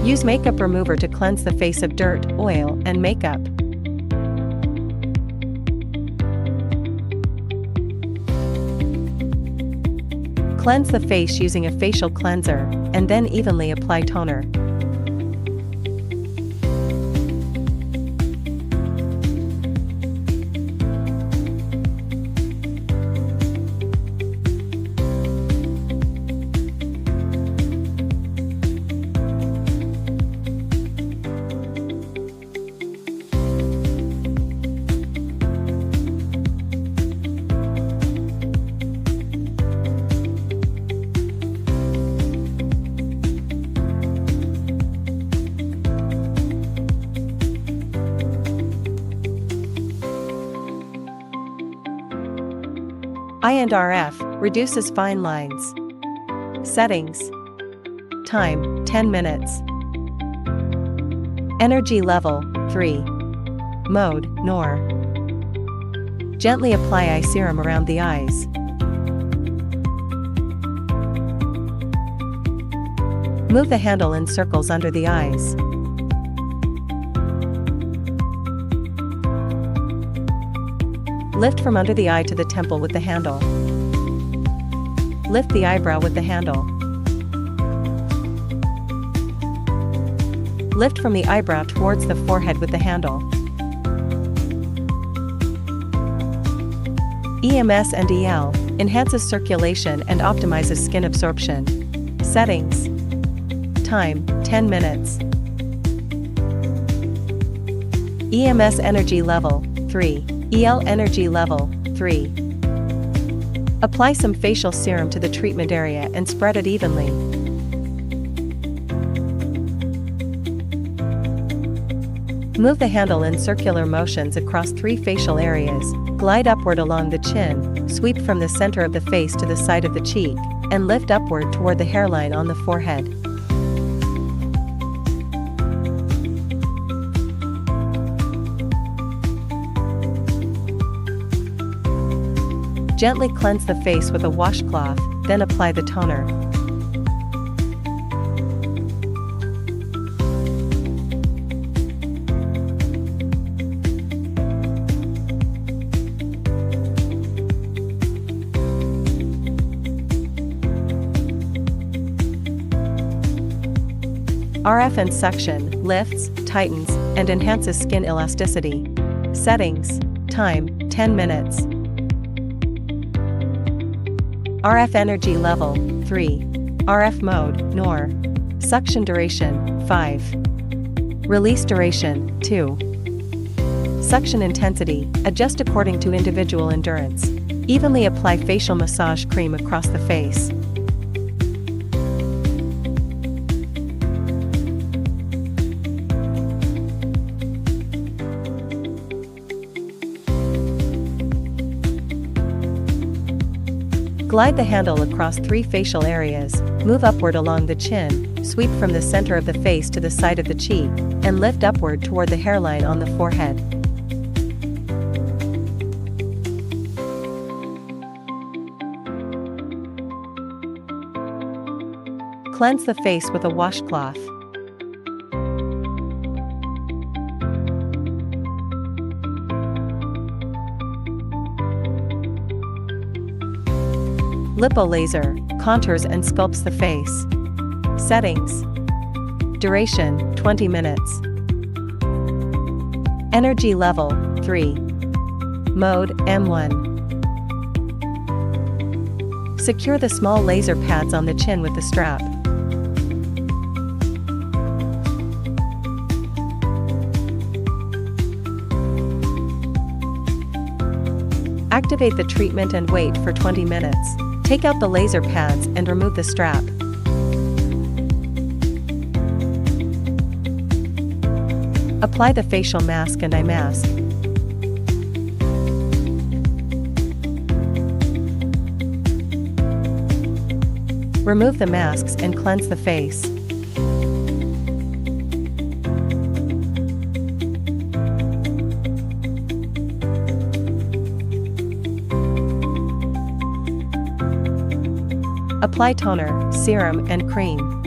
Use makeup remover to cleanse the face of dirt, oil, and makeup. Cleanse the face using a facial cleanser, and then evenly apply toner. INRF reduces fine lines. Settings. Time 10 minutes. Energy level 3. Mode NOR. Gently apply eye serum around the eyes. Move the handle in circles under the eyes. Lift from under the eye to the temple with the handle. Lift the eyebrow with the handle. Lift from the eyebrow towards the forehead with the handle. EMS and EL enhances circulation and optimizes skin absorption. Settings. Time 10 minutes. EMS energy level 3. EL energy level 3. Apply some facial serum to the treatment area and spread it evenly. Move the handle in circular motions across 3 facial areas, glide upward along the chin, sweep from the center of the face to the side of the cheek, and lift upward toward the hairline on the forehead. Gently cleanse the face with a washcloth, then apply the toner. RF and suction lifts, tightens, and enhances skin elasticity. Settings. Time 10 minutes. RF energy level 3. RF mode NOR. Suction duration 5. Release duration 2. Suction intensity adjust according to individual endurance. Evenly apply facial massage cream across the face. Glide the handle across 3 facial areas, move upward along the chin, sweep from the center of the face to the side of the cheek, and lift upward toward the hairline on the forehead. Cleanse the face with a washcloth. Lipolaser contours and sculpts the face. Settings. Duration 20 minutes. Energy level 3. Mode M1. Secure the small laser pads on the chin with the strap. Activate the treatment and wait for 20 minutes. Take out the laser pads and remove the strap. Apply the facial mask and eye mask. Remove the masks and cleanse the face. Apply toner, serum, and cream.